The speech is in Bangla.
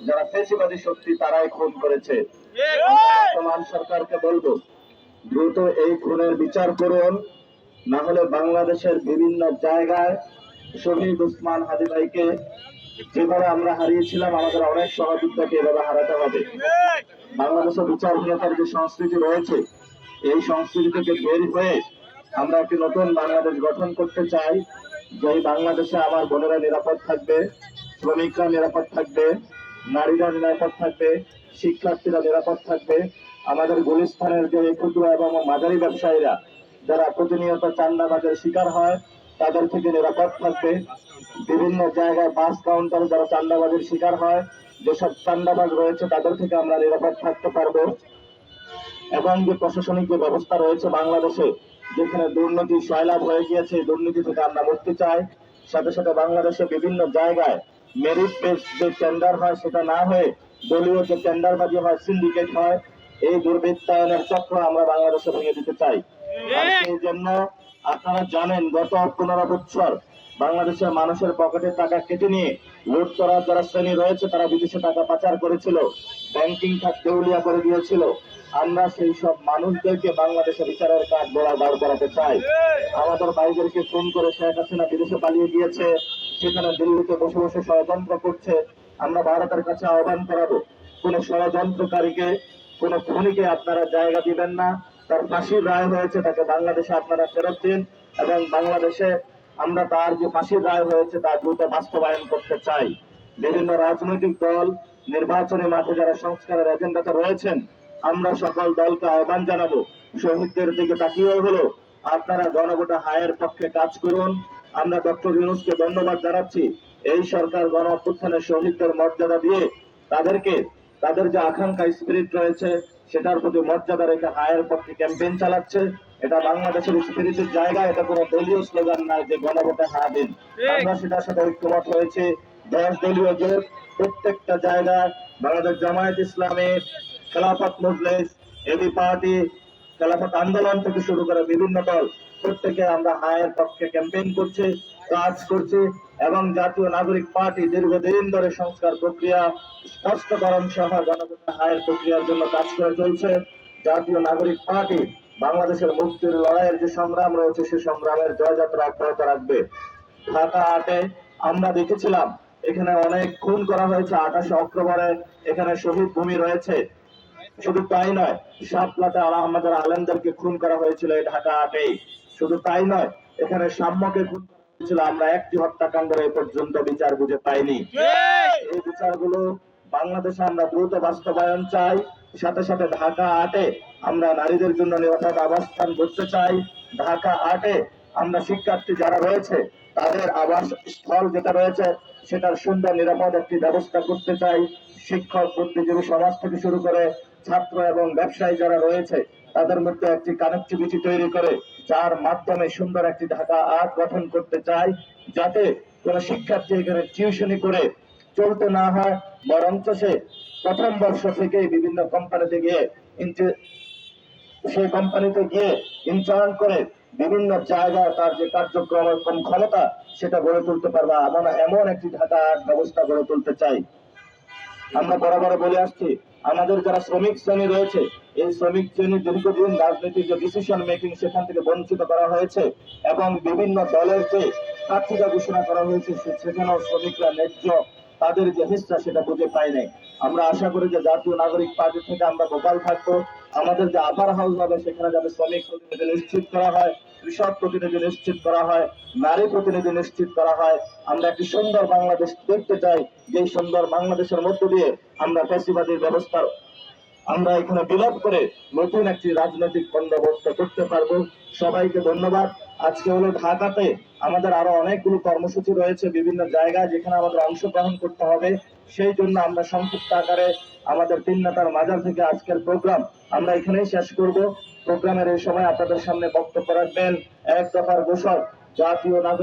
যারা ফেসিবাদী শক্তি তারাই খুন করেছে। বর্তমান সরকারকে বলবো, দ্রুত এই খুনের বিচার করুন, না হলে বাংলাদেশের বিভিন্ন জায়গায় শহীদ উসমান হাদী ভাইকে যেভাবে আমরা হারিয়েছিলাম, আমাদের অনেক সহযোদ্ধাকে এভাবে হারাতে হবে। বাংলাদেশের বিচারহীনতার যে সংস্কৃতি রয়েছে, এই সংস্কৃতি থেকে বের হয়ে আমরা একটি নতুন বাংলাদেশ গঠন করতে চাই। যেই বাংলাদেশে আমার বোনেরা নিরাপদ থাকবে, শ্রমিকরা নিরাপদ থাকবে, নারীরা নিরাপদ থাকবে, শিক্ষার্থীরা নিরাপদ থাকবে, আমাদের গুলিস্তানের যে ক্ষুদ্র এবং মাঝারি ব্যবসায়ীরা যারা প্রতিনিয়ত চাঁদাবাজের শিকার হয় তাদের থেকে নিরাপদ থাকবে। বিভিন্ন জায়গায় বাস কাউন্টারে যারা চাঁদাবাজের শিকার হয়, যেসব চাঁদাবাজ রয়েছে তাদের থেকে আমরা নিরাপদ থাকতে পারবো। এবং যে প্রশাসনিক যে ব্যবস্থা রয়েছে বাংলাদেশে, যেখানে দুর্নীতি সয়লাভ হয়ে গিয়েছে, দুর্নীতি থেকে আমরা মুক্তি চাই। সাথে সাথে বাংলাদেশে বিভিন্ন জায়গায় মেরিট বেসড যে টেন্ডার হয় সেটা না হয়ে দলীয় যে টেন্ডারবাজি হয়, সিন্ডিকেট হয়, এই দুর্বৃত্তায়নের চক্র আমরা বাংলাদেশে ভেঙে দিতে চাই। আর সেই জন্য আপনারা জানেন, গত 15 বছর বাংলাদেশের মানুষের পকেটের টাকা কেটে নিয়ে লুট করার যারা শ্রেণী রয়েছে তারা বিদেশে টাকা পাচার করেছিল, ব্যাংকিং খাত দেউলিয়া করে দিয়েছিল। আমরা সেই সব মানুষদেরকে বাংলাদেশের বিচারের কাঠ গড়া দাঁড় করাতে চাই। আমাদের ভাইদেরকে ফোন করে শেখ হাসিনা বিদেশে পালিয়ে গিয়েছে, সেখানে দিল্লিতে বসে বসে ষড়যন্ত্র করছে। আমরা ভারতের কাছে আহ্বান করাবো, কোন ষড়যন্ত্রকারীকে, কোন খুনিকে আপনারা জায়গা দিবেন না। তার ফাঁসির রায় হয়েছে, তাকে বাংলাদেশে আপনারা ফেরত দিন এবং বাংলাদেশে আমরা তার যে ফাঁসির রায় হয়েছে তা দ্রুত বাস্তবায়ন করতে চাই। বিভিন্ন রাজনৈতিক দল নির্বাচনী মাঠে যারা সংস্কারের এজেন্ডাতে রয়েছেন, আমরা সকল দলকে আহ্বান জানাবো, শহীদদের দিকে তাকিয়ে হলো আপনারা গণভোটে হায়ের পক্ষে কাজ করুন। আমরা ডক্টর ইউনূসকে ধন্যবাদ জানাচ্ছি, এই সরকার গণ অভ্যুত্থানের শহীদদের মর্যাদা দিয়ে তাদেরকে তাদের যে আকাঙ্ক্ষা স্পিরিট রয়েছে সেটার প্রতি মর্যাদা রেখে হায়ের পক্ষে ক্যাম্পেইন চালাচ্ছে। এটা বাংলাদেশের স্পিরিটের জায়গা, এটা কোনো দলীয় স্লোগান নয় যে গণভোটে হা দিন। আমরা সেটার সাথে ঐক্যমত হয়েছে। 10 দলীয় জোট প্রত্যেকটা জায়গায় বাংলাদেশ জামায়াত ইসলামী, খেলাফত মজলিস, এবি পার্টি, খেলাফত আন্দোলন থেকে শুরু করে বিভিন্ন দল প্রত্যেকে আমরা হায়ের পক্ষে ক্যাম্পেইন করছি, কাজ করছি। এবং জাতীয় নাগরিক পার্টি দীর্ঘদিন ধরে সংস্কার প্রক্রিয়া স্পষ্টকরণ সহ জনগণের হায়ের প্রক্রিয়ার জন্য কাজ করে চলছে। জাতীয় নাগরিক পার্টি বাংলাদেশের মুক্তির লড়াইয়ের যে সংগ্রাম রয়েছে সে সংগ্রামের জয়যাত্রা অব্যাহত রাখবে। ঢাকা 8-এ আমরা দেখেছিলাম এখানে অনেক খুন করা হয়েছে। 28 অক্টোবরে এখানে শহীদ ভূমি রয়েছে। শুধু তাই নয়, সাতলাতে আহমদের আলেমদেরকে খুন করা হয়েছিল এই ঢাকা 8-এ। শুধু তাই নয়, এখানে সাম্যকে খুন করা হয়েছিল। আমরা একটি হত্যাকাণ্ডের এ পর্যন্ত বিচার বুঝে পাইনি। এই বিচারগুলো বাংলাদেশে আমরা দ্রুত বাস্তবায়ন চাই। সাথে সাথে ঢাকা 8-এ আমরা নারীদের জন্য নিরাপদ আবাসস্থান করতে চাই। ঢাকা 8-এ আমরা শিক্ষার্থী যারা রয়েছে তাদের আবাস স্থল যেটা রয়েছে সেটার সুন্দর নিরাপদ একটি ব্যবস্থা করতে চাই। শিক্ষক, বুদ্ধিজীবী সমাজ থেকে শুরু করে ছাত্র এবং ব্যবসায়ী যারা রয়েছে তাদের মধ্যে একটি কানেক্টিভিটি তৈরি করে যার মাধ্যমে সুন্দর একটি ঢাকা 8 গঠন করতে চাই, যাতে কোন শিক্ষার্থী এখানে টিউশনি করে চলতে না হয়, বরঞ্চ সে প্রথম বর্ষ থেকে বিভিন্ন কোম্পানিতে গিয়ে সেই কোম্পানিতে গিয়ে ইন্টার্ন করে বিভিন্ন জায়গায় তার যে কার্যক্রম এবং ক্ষমতা সেটা গড়ে তুলতে পারবে। আমরা এমন একটি ঢাকা 8 ব্যবস্থা গড়ে তুলতে চাই। আমরা বরাবর বলে আসছি, আমাদের যারা শ্রমিক শ্রেণী রয়েছে এই শ্রমিক শ্রেণী দীর্ঘদিন রাজনীতির যে ডিসিশন মেকিং সেখান থেকে বঞ্চিত করা হয়েছে এবং বিভিন্ন দলের যে প্রার্থীতা ঘোষণা করা হয়েছে সেখানেও শ্রমিকরা ন্যায্য তাদের যে হিস্সা সেটা বুঝে পায় নাই। আমরা আশা করি যে জাতীয় নাগরিক পার্টি থেকে আমরা ভোকাল থাকবো। আমাদের যে আপার হাউস হবে সেখানে যাতে শ্রমিক প্রতিনিধি নিশ্চিত করা হয়, কৃষক প্রতিনিধি নিশ্চিত করা হয়, নারী প্রতিনিধি নিশ্চিত করা হয়। আমরা একটি সুন্দর বাংলাদেশ দেখতে চাই, যে সুন্দর বাংলাদেশের মধ্য দিয়ে আমরা ফ্যাসিবাদী ব্যবস্থার আমরা এখানে বিলোপ করে নতুন একটি রাজনৈতিক বন্দোবস্ত করতে পারবো। সবাইকে ধন্যবাদ। আজকে হলো ঢাকাতে আমাদের আরো অনেকগুলো কর্মসূচি রয়েছে বিভিন্ন জায়গায় যেখানে আমাদের অংশগ্রহণ করতে হবে। সেই জন্য আমরা সংক্ষিপ্ত আকারে আমাদের 3 নেতার মাজার থেকে আজকের প্রোগ্রাম আমরা এখানেই শেষ করব। প্রোগ্রামের এই সময় আপনাদের সামনে বক্তব্য রাখবেন এক দফার ঘোষক জাতীয় নাগরিক